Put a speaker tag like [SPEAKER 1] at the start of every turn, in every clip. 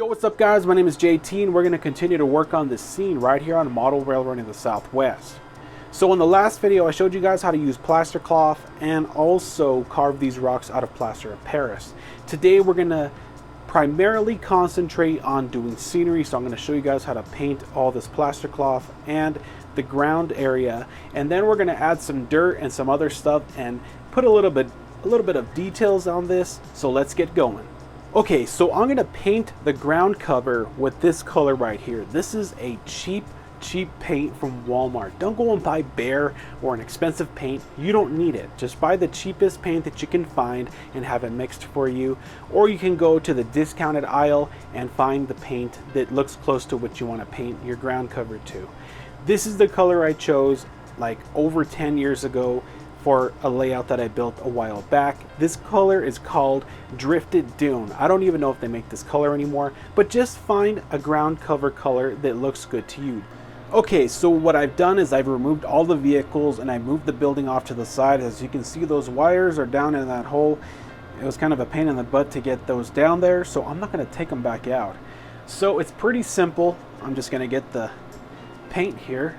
[SPEAKER 1] Yo, what's up guys? My name is JT and we're going to continue to work on this scene right here on Model Railroad in the Southwest. So in the last video I showed you guys how to use plaster cloth and also carve these rocks out of plaster of Paris. Today we're going to primarily concentrate on doing scenery, so I'm going to show you guys how to paint all this plaster cloth and the ground area, and then we're going to add some dirt and some other stuff and put a little bit of details on this. So let's get going. Okay, so I'm going to paint the ground cover with this color right here. This is a cheap paint from Walmart. Don't go and buy Behr or an expensive paint. You don't need it. Just buy the cheapest paint that you can find and have it mixed for you. Or you can go to the discounted aisle and find the paint that looks close to what you want to paint your ground cover to. This is the color I chose like over 10 years ago for a layout that I built a while back. This color is called Drifted Dune. I don't even know if they make this color anymore, but just find a ground cover color that looks good to you. Okay, so what I've done is I've removed all the vehicles and I moved the building off to the side. As you can see, those wires are down in that hole. It was kind of a pain in the butt to get those down there, so I'm not going to take them back out. So it's pretty simple. I'm just going to get the paint here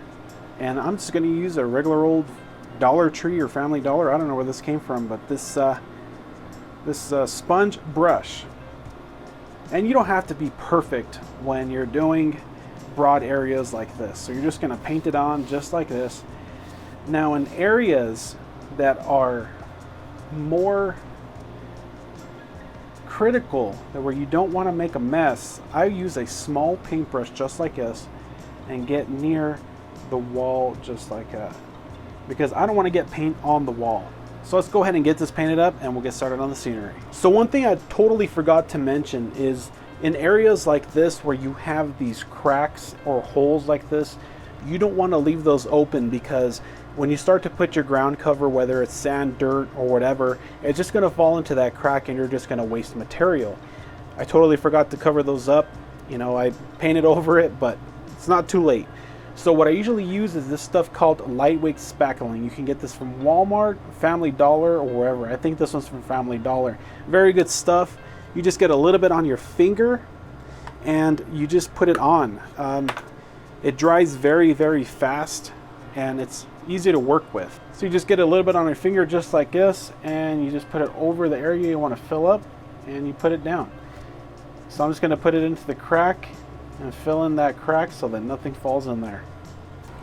[SPEAKER 1] and I'm just going to use a regular old Dollar Tree or Family Dollar. I don't know where this came from, but this sponge brush. And you don't have to be perfect when you're doing broad areas like this. So you're just going to paint it on just like this. Now in areas that are more critical, that where you don't want to make a mess, I use a small paintbrush just like this and get near the wall just like that, because I don't want to get paint on the wall. So let's go ahead and get this painted up and we'll get started on the scenery. So one thing I totally forgot to mention is in areas like this where you have these cracks or holes like this, you don't want to leave those open, because when you start to put your ground cover, whether it's sand, dirt, or whatever, it's just going to fall into that crack and you're just going to waste material. I totally forgot to cover those up. You know, I painted over it, but it's not too late. So what I usually use is this stuff called lightweight spackling. You can get this from Walmart, Family Dollar, or wherever. I think this one's from Family Dollar. Very good stuff. You just get a little bit on your finger and you just put it on. It dries very, very fast and it's easy to work with. So you just get a little bit on your finger just like this and you just put it over the area you want to fill up and you put it down. So I'm just going to put it into the crack and fill in that crack so that nothing falls in there.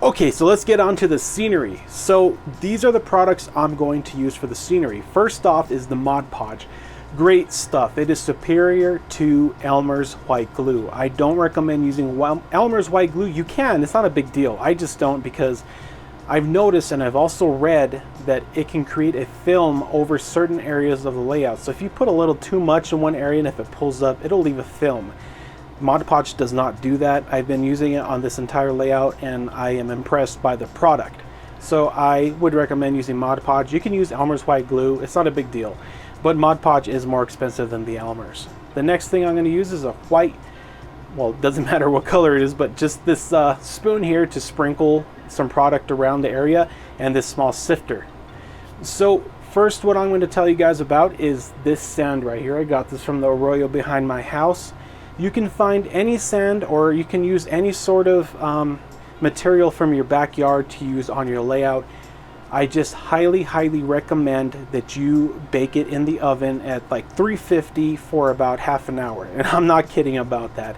[SPEAKER 1] Okay, so let's get on to the scenery. So these are the products I'm going to use for the scenery. First off is the Mod Podge. Great stuff. It is superior to Elmer's white glue. I don't recommend using Elmer's white glue. You can, it's not a big deal. I just don't, because I've noticed and I've also read that it can create a film over certain areas of the layout. So if you put a little too much in one area and if it pulls up, it'll leave a film. Mod Podge does not do that. I've been using it on this entire layout and I am impressed by the product. So I would recommend using Mod Podge. You can use Elmer's white glue. It's not a big deal. But Mod Podge is more expensive than the Elmer's. The next thing I'm going to use is a white, well, it doesn't matter what color it is, but just this spoon here to sprinkle some product around the area, and this small sifter. So first, what I'm going to tell you guys about is this sand right here. I got this from the arroyo behind my house. You can find any sand, or you can use any sort of material from your backyard to use on your layout. I just highly recommend that you bake it in the oven at like 350 for about half an hour. And I'm not kidding about that.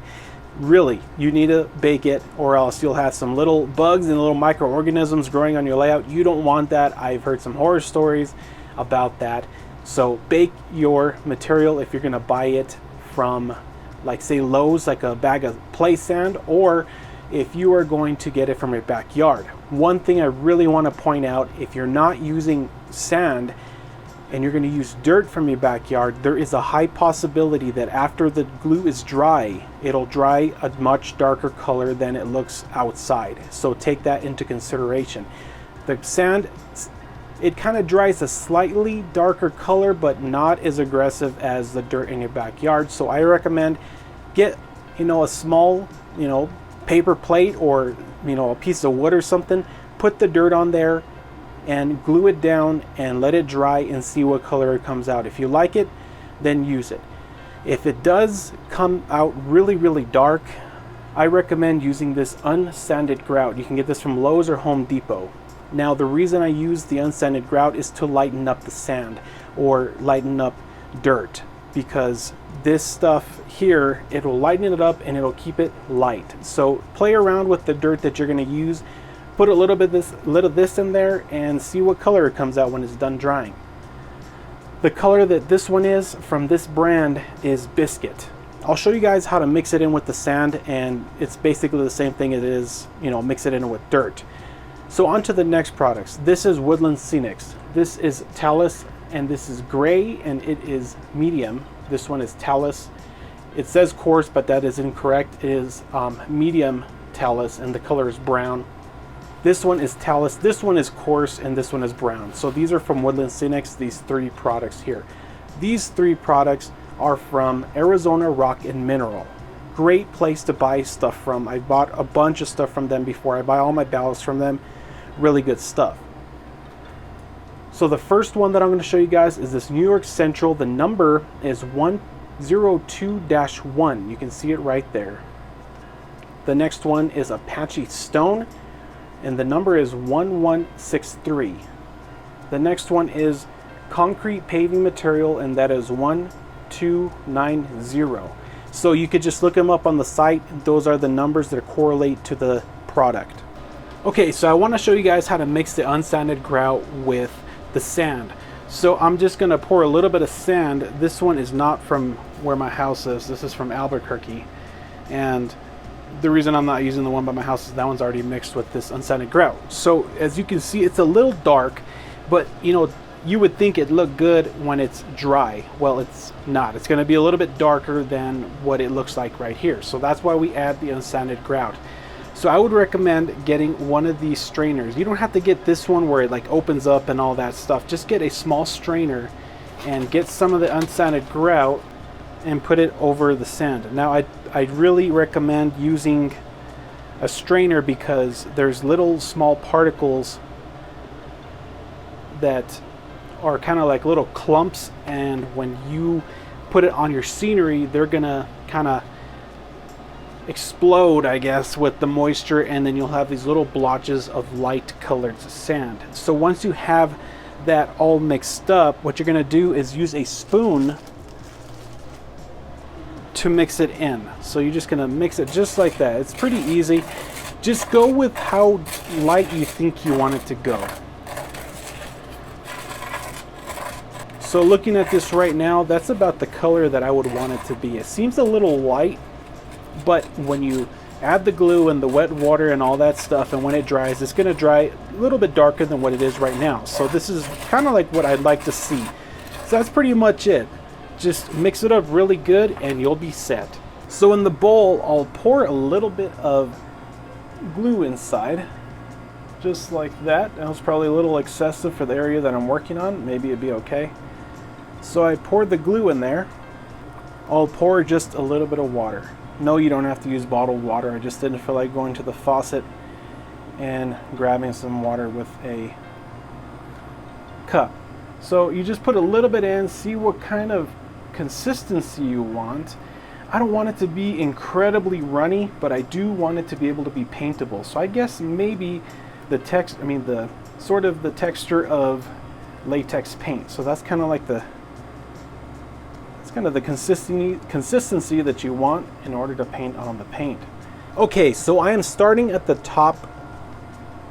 [SPEAKER 1] Really, you need to bake it or else you'll have some little bugs and little microorganisms growing on your layout. You don't want that. I've heard some horror stories about that. So bake your material if you're going to buy it from, like, say Lowe's, like a bag of play sand, or if you are going to get it from your backyard. One thing I really want to point out, if you're not using sand and you're going to use dirt from your backyard, there is a high possibility that after the glue is dry, it'll dry a much darker color than it looks outside. So take that into consideration. The sand, it kind of dries a slightly darker color, but not as aggressive as the dirt in your backyard. So I recommend get, a small, paper plate or, a piece of wood or something, put the dirt on there and glue it down and let it dry and see what color it comes out. If you like it, then use it. If it does come out really, really dark, I recommend using this unsanded grout. You can get this from Lowe's or Home Depot. Now, the reason I use the unsanded grout is to lighten up the sand or lighten up dirt, because this stuff here, it'll lighten it up and it'll keep it light. So play around with the dirt that you're going to use. Put a little bit of this in there and see what color it comes out when it's done drying. The color that this one is from this brand is Biscuit. I'll show you guys how to mix it in with the sand, and it's basically the same thing it is, you know, mix it in with dirt. So on to the next products. This is Woodland Scenics. This is Talus, and this is gray, and it is medium. This one is Talus. It says coarse, but that is incorrect. It is medium Talus, and the color is brown. This one is Talus, this one is coarse, and this one is brown. So these are from Woodland Scenics, these 3 products here. These 3 products are from Arizona Rock and Mineral. Great place to buy stuff from. I bought a bunch of stuff from them before. I buy all my ballasts from them. Really good stuff. So the first one that I'm going to show you guys is this New York Central. The number is 102-1. You can see it right there. The next one is Apache Stone, and the number is 1163. The next one is Concrete Paving Material, and that is 1290. So you could just look them up on the site. Those are the numbers that correlate to the product. Okay, so I want to show you guys how to mix the unsanded grout with the sand. So I'm just going to pour a little bit of sand. This one is not from where my house is. This is from Albuquerque. And the reason I'm not using the one by my house is that one's already mixed with this unsanded grout. So as you can see, it's a little dark, but you know, you would think it looked good when it's dry. Well, it's not. It's going to be a little bit darker than what it looks like right here. So that's why we add the unsanded grout. So I would recommend getting one of these strainers. You don't have to get this one where it like opens up and all that stuff. Just get a small strainer and get some of the unsanded grout and put it over the sand. Now I really recommend using a strainer because there's little small particles that are kind of like little clumps, and when you put it on your scenery, they're gonna kind of explode, I guess, with the moisture, and then you'll have these little blotches of light colored sand. So once you have that all mixed up, what you're gonna do is use a spoon to mix it in. So you're just gonna mix it just like that. It's pretty easy. Just go with how light you think you want it to go. So looking at this right now, that's about the color that I would want it to be. It seems a little light, but when you add the glue and the wet water and all that stuff, and when it dries, it's gonna dry a little bit darker than what it is right now. So this is kind of like what I'd like to see. So that's pretty much it. Just mix it up really good and you'll be set. So in the bowl, I'll pour a little bit of glue inside, just like that. That was probably a little excessive for the area that I'm working on. Maybe it'd be okay. So I poured the glue in there. I'll pour just a little bit of water. No, you don't have to use bottled water. I just didn't feel like going to the faucet and grabbing some water with a cup. So you just put a little bit in, see what kind of consistency you want. I don't want it to be incredibly runny, but I do want it to be able to be paintable. So I guess maybe the sort of the texture of latex paint. So that's kind of like the consistency that you want in order to paint on the paint. Okay, so I am starting at the top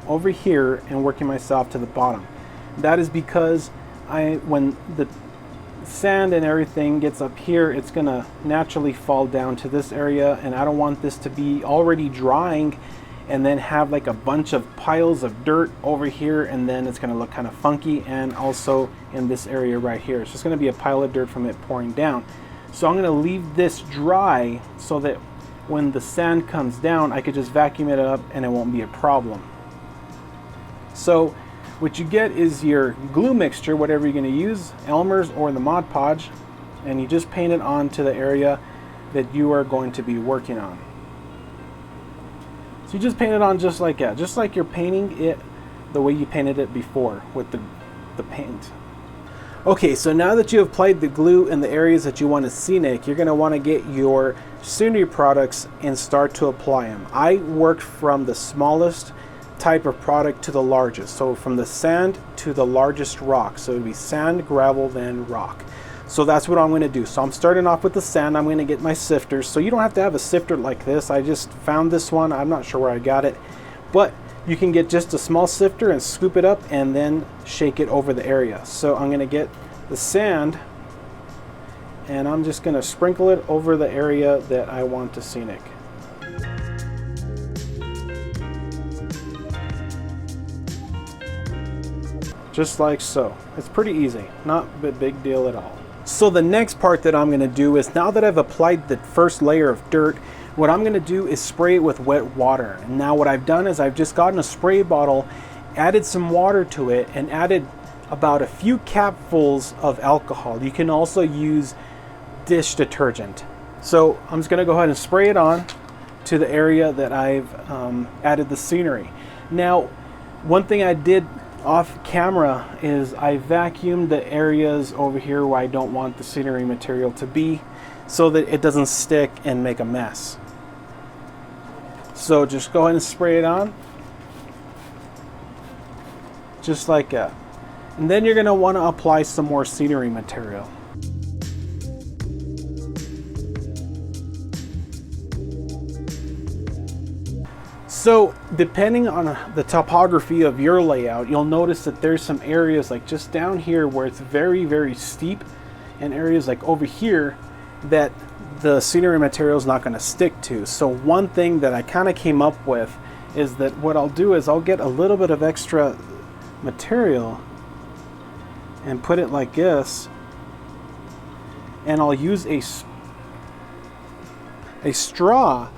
[SPEAKER 1] over here and working myself to the bottom. That is because when the sand and everything gets up here, it's gonna naturally fall down to this area, and I don't want this to be already drying and then have like a bunch of piles of dirt over here, and then it's gonna look kind of funky. And also in this area right here, it's just gonna be a pile of dirt from it pouring down. So I'm gonna leave this dry so that when the sand comes down, I could just vacuum it up and it won't be a problem. So what you get is your glue mixture, whatever you're gonna use, Elmer's or the Mod Podge, and you just paint it onto the area that you are going to be working on. So you just paint it on just like that, just like you're painting it the way you painted it before with the paint. Okay, so now that you have applied the glue in the areas that you want to scenic, you're going to want to get your scenery products and start to apply them. I worked from the smallest type of product to the largest. So from the sand to the largest rock. So it would be sand, gravel, then rock. So that's what I'm going to do. So I'm starting off with the sand. I'm going to get my sifters. So you don't have to have a sifter like this. I just found this one. I'm not sure where I got it. But you can get just a small sifter and scoop it up and then shake it over the area. So I'm going to get the sand and I'm just going to sprinkle it over the area that I want to scenic. Just like so. It's pretty easy, not a big deal at all. So the next part that I'm going to do is, now that I've applied the first layer of dirt, what I'm going to do is spray it with wet water. And now what I've done is I've just gotten a spray bottle, added some water to it, and added about a few capfuls of alcohol. You can also use dish detergent. So I'm just going to go ahead and spray it on to the area that I've added the scenery. Now, one thing I did off camera is I vacuumed the areas over here where I don't want the scenery material to be, so that it doesn't stick and make a mess. So just go ahead and spray it on, just like that. And then you're going to want to apply some more scenery material. So depending on the topography of your layout, you'll notice that there's some areas like just down here where it's very, very steep, and areas like over here that the scenery material is not going to stick to. So one thing that I kind of came up with is that what I'll do is I'll get a little bit of extra material and put it like this, and I'll use a straw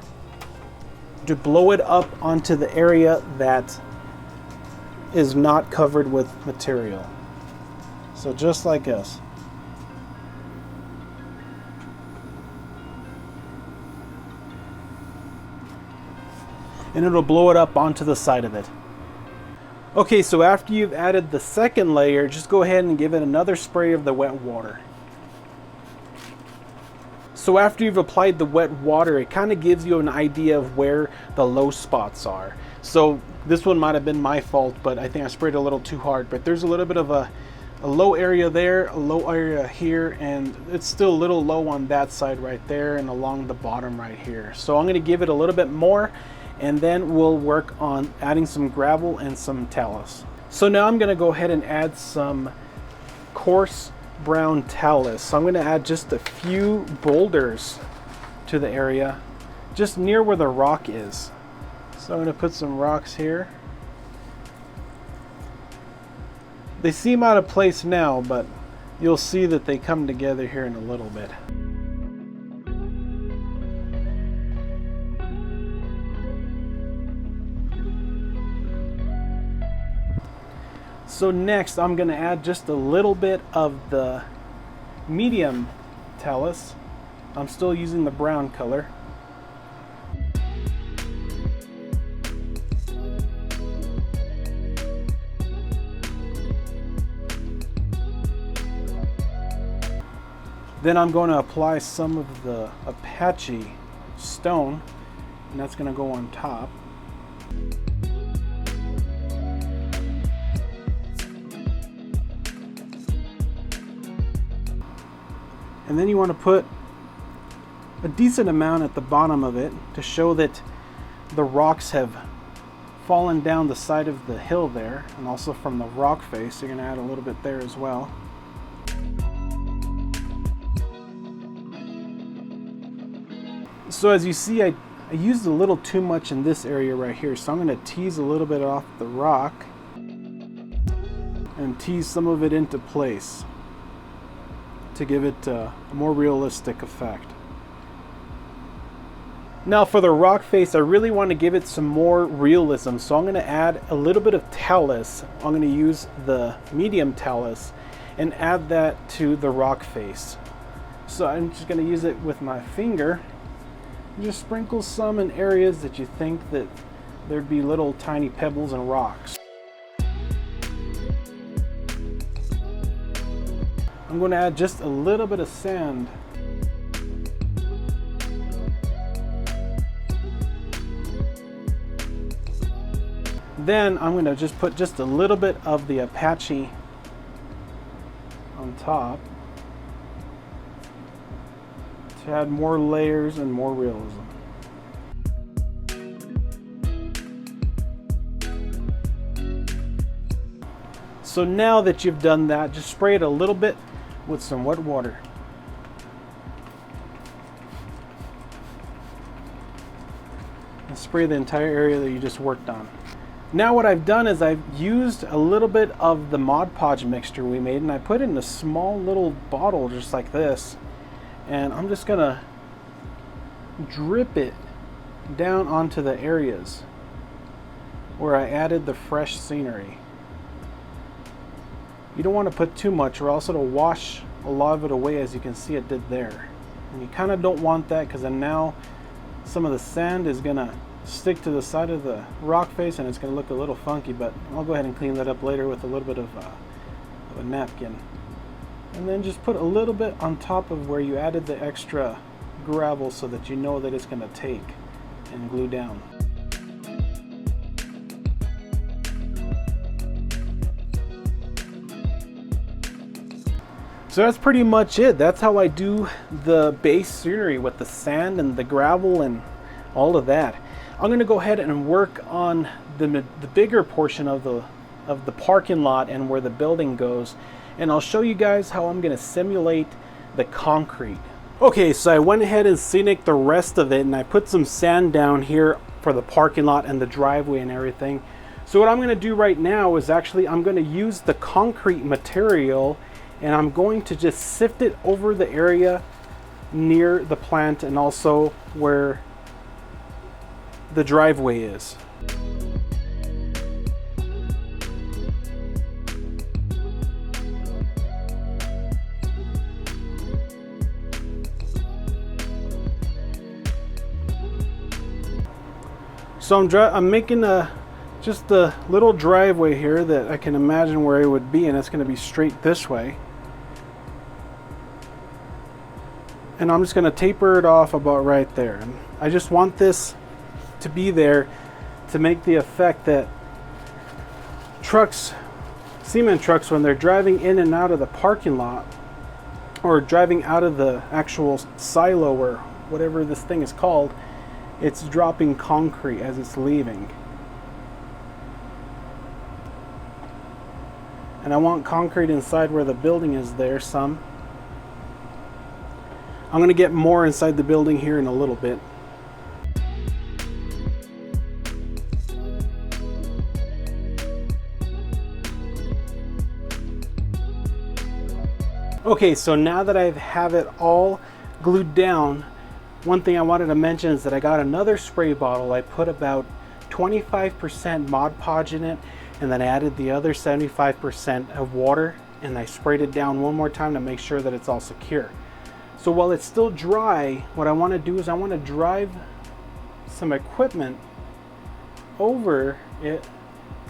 [SPEAKER 1] to blow it up onto the area that is not covered with material. So just like this. And it'll blow it up onto the side of it. Okay, so after you've added the second layer, just go ahead and give it another spray of the wet water. So after you've applied the wet water, it kind of gives you an idea of where the low spots are. So this one might have been my fault, but I think I sprayed a little too hard. But there's a little bit of a low area there, a low area here, and it's still a little low on that side right there and along the bottom right here. So I'm going to give it a little bit more, and then we'll work on adding some gravel and some talus. So now I'm going to go ahead and add some coarse brown talus. So I'm going to add just a few boulders to the area just near where the rock is. So I'm going to put some rocks here. They seem out of place now, but you'll see that they come together here in a little bit. So next I'm going to add just a little bit of the medium talus. I'm still using the brown color. Then I'm going to apply some of the Apache stone, and that's going to go on top. And then you want to put a decent amount at the bottom of it to show that the rocks have fallen down the side of the hill there, and also from the rock face. You're going to add a little bit there as well. So as you see, I used a little too much in this area right here, so I'm going to tease a little bit off the rock and tease some of it into place to give it a more realistic effect. Now for the rock face, I really want to give it some more realism, so I'm going to add a little bit of talus. I'm going to use the medium talus and add that to the rock face. So I'm just going to use it with my finger and just sprinkle some in areas that you think that there'd be little tiny pebbles and rocks. I'm going to add just a little bit of sand. Then I'm going to just put just a little bit of the Apache on top to add more layers and more realism. So now that you've done that, just spray it a little bit with some wet water. And spray the entire area that you just worked on. Now what I've done is I've used a little bit of the Mod Podge mixture we made, and I put it in a small little bottle just like this. And I'm just gonna drip it down onto the areas where I added the fresh scenery. You don't want to put too much, or else it'll wash a lot of it away, as you can see it did there. And you kind of don't want that, because then now some of the sand is gonna stick to the side of the rock face and it's going to look a little funky, but I'll go ahead and clean that up later with a little bit of a napkin. And then just put a little bit on top of where you added the extra gravel, so that you know that it's going to take and glue down. So that's pretty much it. That's how I do the base scenery with the sand and the gravel and all of that. I'm going to go ahead and work on the bigger portion of the parking lot and where the building goes, and I'll show you guys how I'm going to simulate the concrete. Okay, so I went ahead and scenic the rest of it, and I put some sand down here for the parking lot and the driveway and everything. So what I'm going to do right now is actually I'm going to use the concrete material, and I'm going to just sift it over the area near the plant and also where the driveway is. So I'm making just a little driveway here that I can imagine where it would be, and it's going to be straight this way. And I'm just going to taper it off about right there. And I just want this to be there to make the effect that trucks, cement trucks, when they're driving in and out of the parking lot or driving out of the actual silo or whatever this thing is called, it's dropping concrete as it's leaving. And I want concrete inside where the building is there some. I'm going to get more inside the building here in a little bit. Okay, so now that I have it all glued down, one thing I wanted to mention is that I got another spray bottle. I put about 25% Mod Podge in it, and then I added the other 75% of water, and I sprayed it down one more time to make sure that it's all secure. So while it's still dry, what I want to do is I want to drive some equipment over it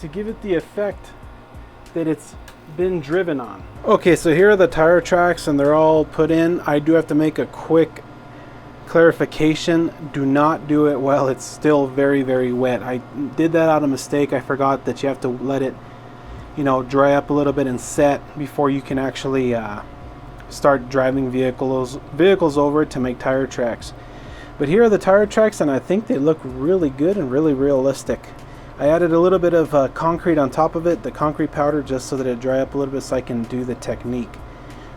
[SPEAKER 1] to give it the effect that it's been driven on. Okay, so here are the tire tracks and they're all put in. I do have to make a quick clarification. Do not do it while it's still very, very wet. I did that out of mistake. I forgot that you have to let it, dry up a little bit and set before you can actually start driving vehicles over to make tire tracks. But here are the tire tracks, and I think they look really good and really realistic. I added a little bit of concrete on top of it, the concrete powder, just so that it dry up a little bit so I can do the technique.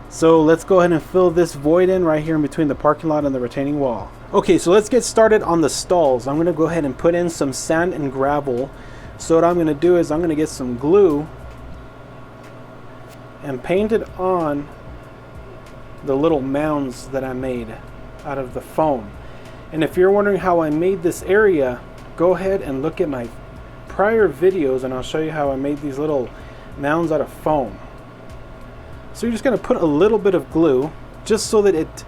[SPEAKER 1] So let's go ahead and fill this void in right here in between the parking lot and the retaining wall. Okay, so let's get started on the stalls. I'm going to go ahead and put in some sand and gravel. So what I'm going to do is I'm going to get some glue and paint it on the little mounds that I made out of the foam. And if you're wondering how I made this area, go ahead and look at my prior videos and I'll show you how I made these little mounds out of foam. So you're just going to put a little bit of glue just so that it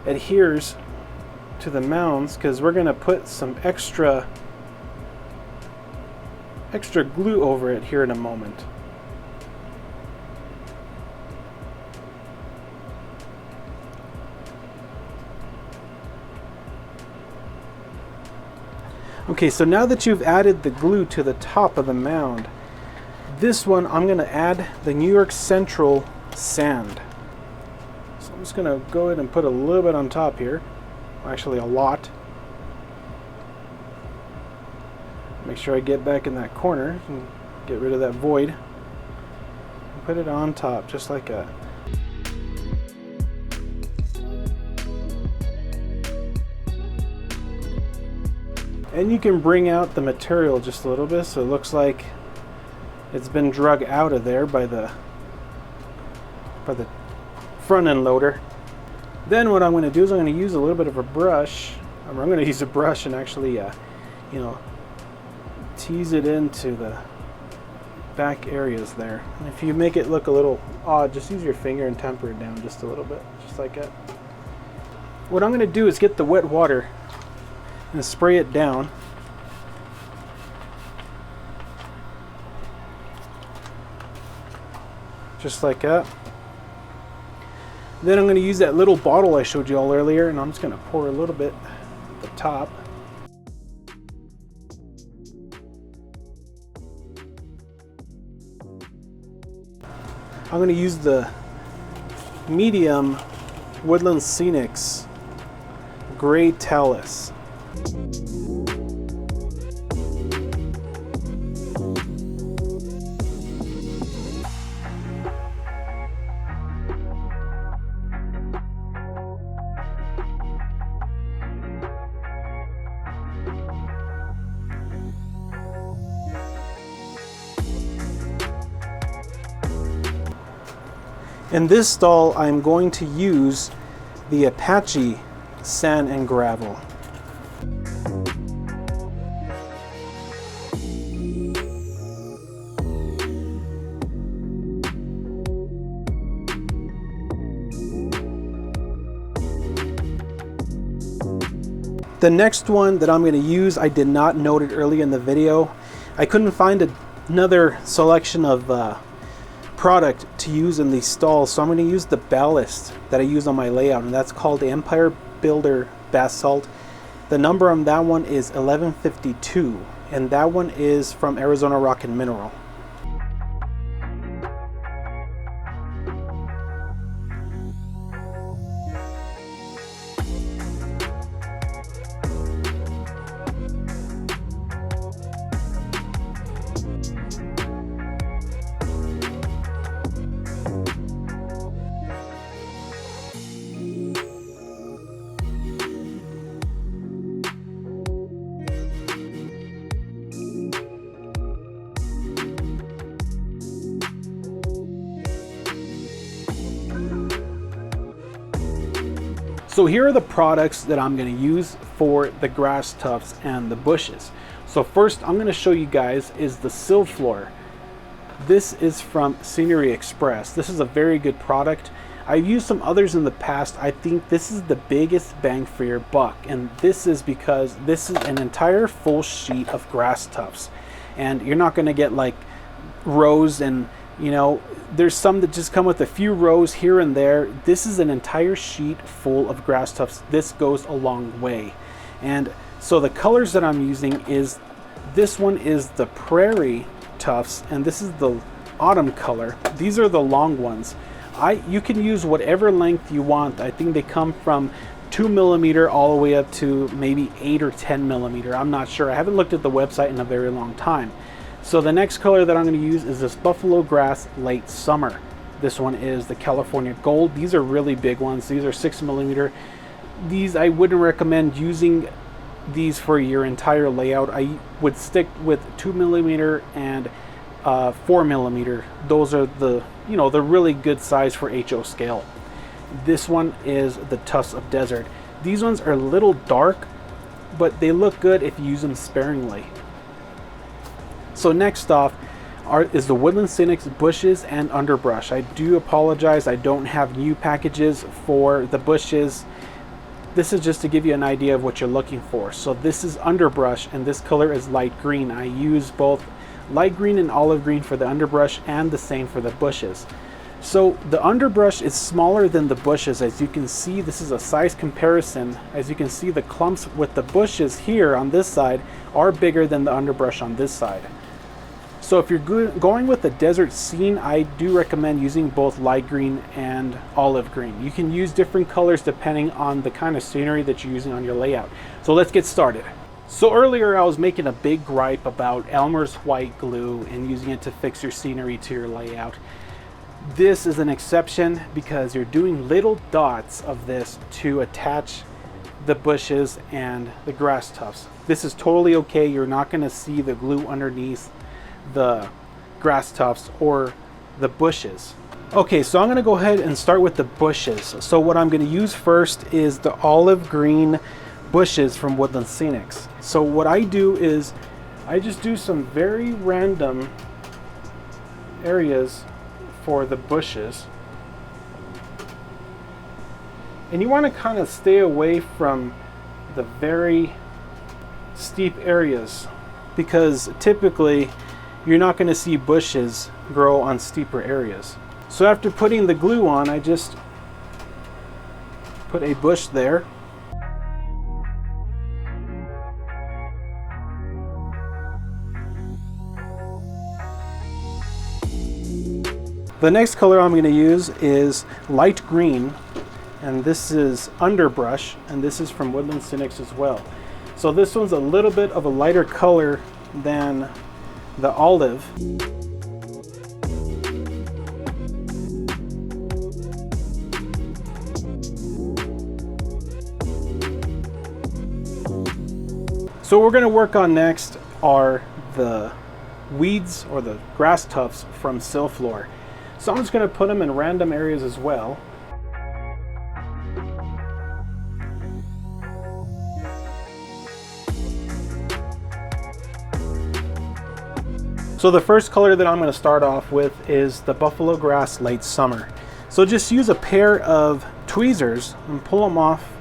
[SPEAKER 1] adheres to the mounds, because we're going to put some extra glue over it here in a moment. Okay, so now that you've added the glue to the top of the mound, this one I'm going to add the New York Central sand. So I'm just going to go ahead and put a little bit on top here. Actually, a lot. Make sure I get back in that corner and get rid of that void. And put it on top, just like that. And you can bring out the material just a little bit so it looks like it's been drug out of there by the front end loader. Then what I'm going to do is I'm going to use a little bit of a brush. I'm going to use a brush and actually, tease it into the back areas there. And if you make it look a little odd, just use your finger and temper it down just a little bit, just like that. What I'm going to do is get the wet water and spray it down. Just like that. Then I'm going to use that little bottle I showed you all earlier, and I'm just going to pour a little bit at the top. I'm going to use the medium Woodland Scenic's gray talus. In this stall, I'm going to use the Apache sand and gravel. The next one that I'm going to use, I did not note it earlier in the video. I couldn't find another selection of product to use in these stalls, so I'm going to use the ballast that I use on my layout, and that's called Empire Builder Basalt. The number on that one is 1152, and that one is from Arizona Rock and Mineral. So here are the products that I'm going to use for the grass tufts and the bushes. So first I'm going to show you guys is the sill floor. This is from Scenery Express. This is a very good product. I've used some others in the past. I think this is the biggest bang for your buck, and this is because this is an entire full sheet of grass tufts, and you're not going to get like rows, and there's some that just come with a few rows here and there. This is an entire sheet full of grass tufts. This goes a long way. And so the colors that I'm using is, this one is the prairie tufts, and this is the autumn color. These are the long ones. You can use whatever length you want. I think they come from 2 millimeter all the way up to maybe 8 or 10 millimeter. I'm not sure. I haven't looked at the website in a very long time. So the next color that I'm going to use is this Buffalo Grass Late Summer. This one is the California Gold. These are really big ones. These are 6 millimeter. These, I wouldn't recommend using these for your entire layout. I would stick with 2 millimeter and 4 millimeter. Those are the the really good size for HO scale. This one is the Tufts of Desert. These ones are a little dark, but they look good if you use them sparingly. So next off is the Woodland Scenic's bushes and underbrush. I do apologize, I don't have new packages for the bushes. This is just to give you an idea of what you're looking for. So this is underbrush, and this color is light green. I use both light green and olive green for the underbrush, and the same for the bushes. So the underbrush is smaller than the bushes. As you can see, this is a size comparison. As you can see, the clumps with the bushes here on this side are bigger than the underbrush on this side. So if you're going with a desert scene, I do recommend using both light green and olive green. You can use different colors depending on the kind of scenery that you're using on your layout. So let's get started. So earlier I was making a big gripe about Elmer's white glue and using it to fix your scenery to your layout. This is an exception because you're doing little dots of this to attach the bushes and the grass tufts. This is totally okay. You're not going to see the glue underneath the grass tufts or the bushes. Okay, so I'm going to go ahead and start with the bushes. So what I'm going to use first is the olive green bushes from Woodland Scenics. So what I do is I just do some very random areas for the bushes, and you want to kind of stay away from the very steep areas because typically you're not going to see bushes grow on steeper areas. So after putting the glue on, I just put a bush there. The next color I'm going to use is light green, and this is underbrush, and this is from Woodland Scenics as well. So this one's a little bit of a lighter color than the olive. So what we're going to work on next are the weeds or the grass tufts from sill floor. So I'm just going to put them in random areas as well. So the first color that I'm going to start off with is the buffalo grass late summer. So just use a pair of tweezers and pull them off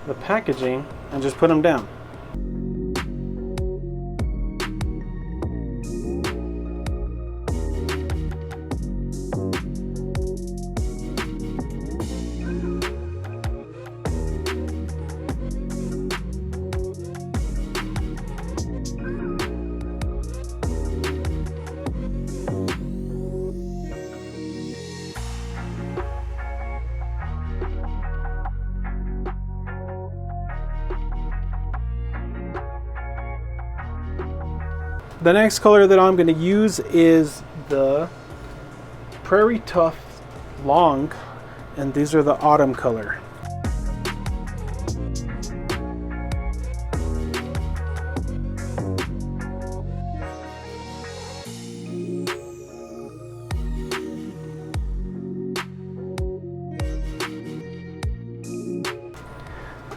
[SPEAKER 1] the packaging and just put them down. The next color that I'm going to use is the Prairie Tuft Long, and these are the autumn color.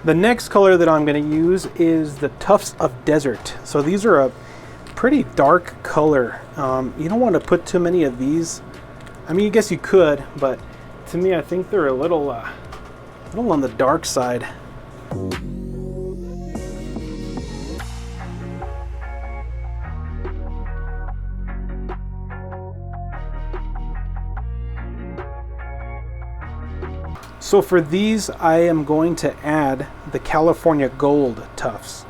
[SPEAKER 1] The next color that I'm going to use is the Tufts of Desert. So these are a pretty dark color. You don't want to put too many of these. I mean, I guess you could, but to me, I think they're a little on the dark side. So for these, I am going to add the California Gold tufts.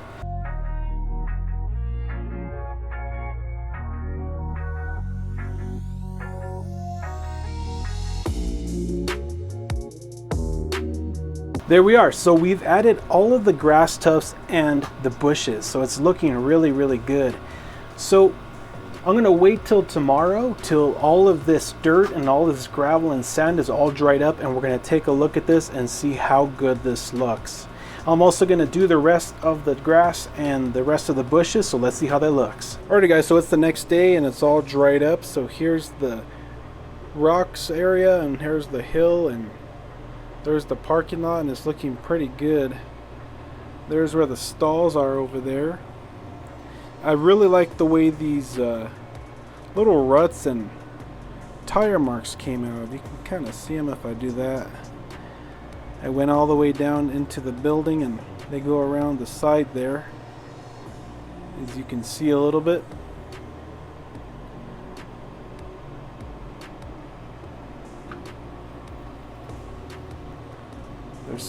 [SPEAKER 1] There we are. So we've added all of the grass tufts and the bushes. So it's looking really, really good. So I'm going to wait till tomorrow till all of this dirt and all this gravel and sand is all dried up, and we're going to take a look at this and see how good this looks. I'm also going to do the rest of the grass and the rest of the bushes, so let's see how that looks. Alrighty guys, so it's the next day and it's all dried up. So here's the rocks area, and here's the hill, and there's the parking lot, and it's looking pretty good. There's where the stalls are over there. I really like the way these little ruts and tire marks came out. You can kind of see them if I do that. I went all the way down into the building, and they go around the side there, as you can see a little bit.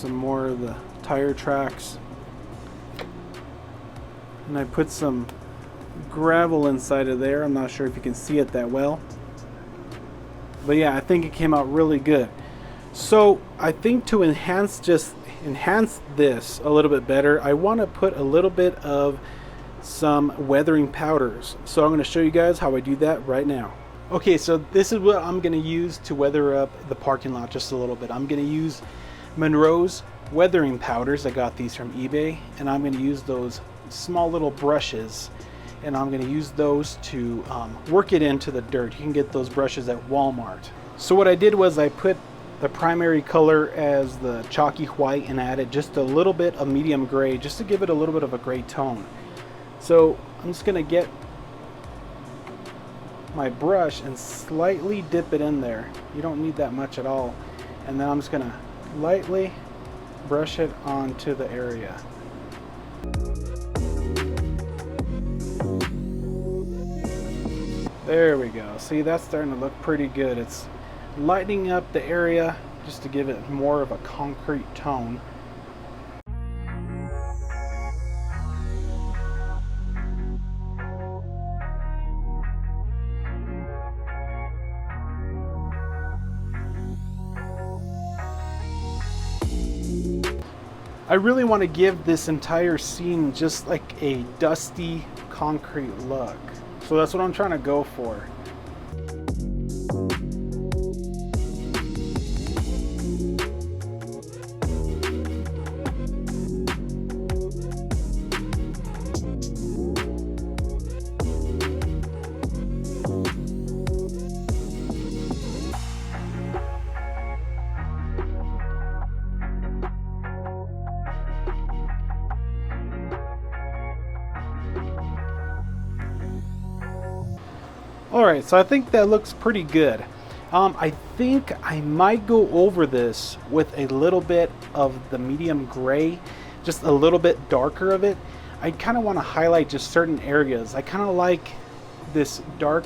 [SPEAKER 1] some more of the tire tracks. And I put some gravel inside of there. I'm not sure if you can see it that well. But yeah, I think it came out really good. So I think to enhance this a little bit better, I want to put a little bit of some weathering powders. So I'm going to show you guys how I do that right now. Okay, so this is what I'm going to use to weather up the parking lot just a little bit. I'm going to use Monroe's weathering powders. I got these from eBay, and I'm going to use those small little brushes, and I'm going to use those to work it into the dirt. You can get those brushes at Walmart. So what I did was I put the primary color as the chalky white and added just a little bit of medium gray just to give it a little bit of a gray tone. So I'm just going to get my brush and slightly dip it in there. You don't need that much at all. And then I'm just going to lightly brush it onto the area. There we go. See, that's starting to look pretty good. It's lightening up the area just to give it more of a concrete tone. I really want to give this entire scene just like a dusty concrete look. So that's what I'm trying to go for. Alright, so I think that looks pretty good. I think I might go over this with a little bit of the medium gray, just a little bit darker of it. I kind of want to highlight just certain areas. I kind of like this dark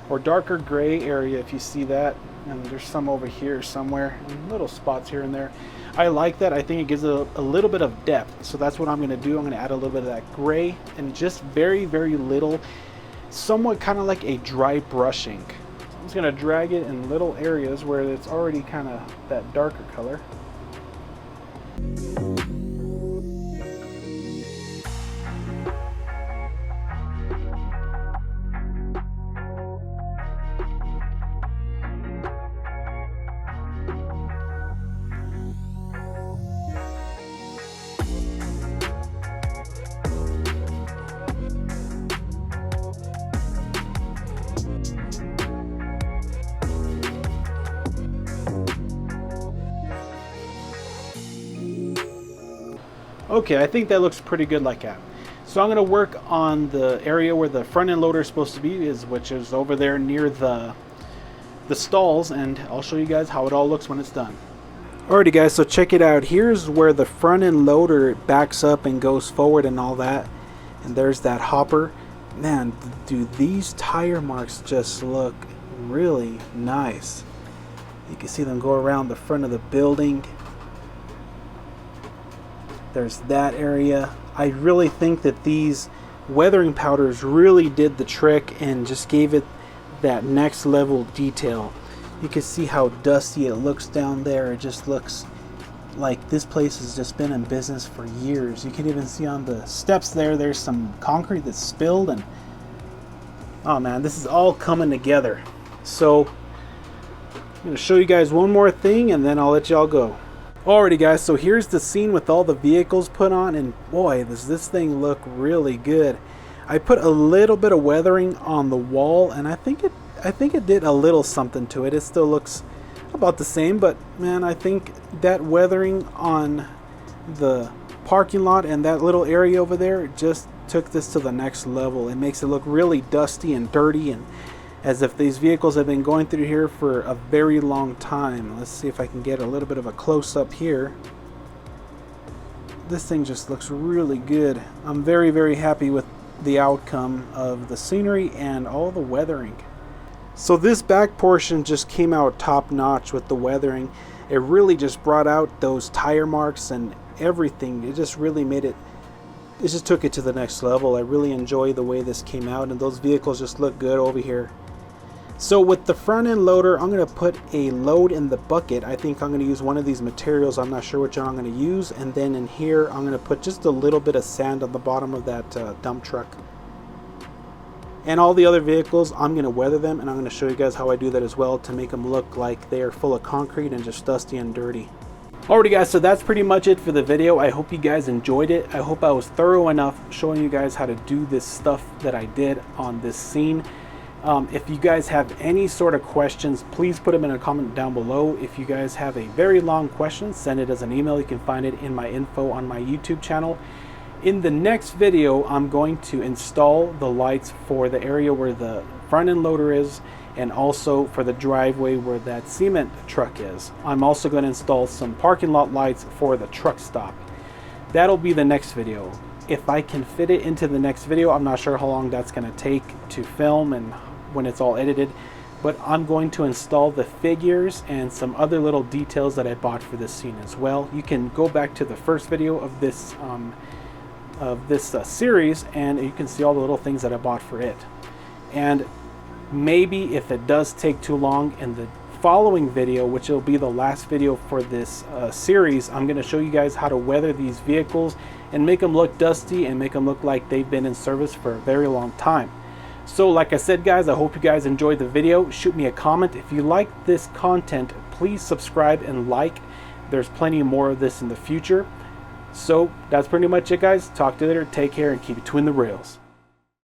[SPEAKER 1] or darker gray area, if you see that. And there's some over here somewhere, and little spots here and there. I like that. I think it gives it a little bit of depth. So that's what I'm going to do. I'm going to add a little bit of that gray and just very, very little, somewhat kind of like a dry brushing. So I'm just going to drag it in little areas where it's already kind of that darker color. Okay, I think that looks pretty good like that. So I'm going to work on the area where the front end loader is supposed to be, which is over there near the stalls, and I'll show you guys how it all looks when it's done. Alrighty guys, so check it out. Here's where the front end loader backs up and goes forward and all that. And there's that hopper. Man, dude, these tire marks just look really nice. You can see them go around the front of the building. There's that area. I really think that these weathering powders really did the trick and just gave it that next level detail. You can see how dusty it looks down there. It just looks like this place has just been in business for years. You can even see on the steps there's some concrete that's spilled, and oh man, this is all coming together. So I'm going to show you guys one more thing and then I'll let y'all go. Alrighty guys, so here's the scene with all the vehicles put on, and boy, does this thing look really good. I put a little bit of weathering on the wall, and I think it did a little something to it. It still looks about the same, but man, I think that weathering on the parking lot and that little area over there just took this to the next level. It makes it look really dusty and dirty, and as if these vehicles have been going through here for a very long time. Let's see if I can get a little bit of a close-up here. This thing just looks really good. I'm very, very happy with the outcome of the scenery and all the weathering. So this back portion just came out top-notch with the weathering. it really just brought out those tire marks and everything. It just really made it, it just took it to the next level. I really enjoy the way this came out, and those vehicles just look good over here. So with the front end loader, I'm going to put a load in the bucket. I think I'm going to use one of these materials. I'm not sure which one I'm going to use. And then in here, I'm going to put just a little bit of sand on the bottom of that dump truck. And all the other vehicles, I'm going to weather them, and I'm going to show you guys how I do that as well to make them look like they are full of concrete and just dusty and dirty. Alrighty guys, so that's pretty much it for the video. I hope you guys enjoyed it. I hope I was thorough enough showing you guys how to do this stuff that I did on this scene. If you guys have any sort of questions, please put them in a comment down below. If you guys have a very long question, send it as an email. You can find it in my info on my YouTube channel. In the next video, I'm going to install the lights for the area where the front end loader is, and also for the driveway where that cement truck is. I'm also going to install some parking lot lights for the truck stop. That'll be the next video. If I can fit it into the next video, I'm not sure how long that's going to take to film and when it's all edited, but I'm going to install the figures and some other little details that I bought for this scene as well. You can go back to the first video of this series, and you can see all the little things that I bought for it. And maybe if it does take too long, in the following video, which will be the last video for this series, I'm going to show you guys how to weather these vehicles and make them look dusty and make them look like they've been in service for a very long time. So like I said guys, I hope you guys enjoyed the video. Shoot me a comment. If you like this content, please subscribe and like. There's plenty more of this in the future. So that's pretty much it guys. Talk to you later. Take care and keep it between the rails.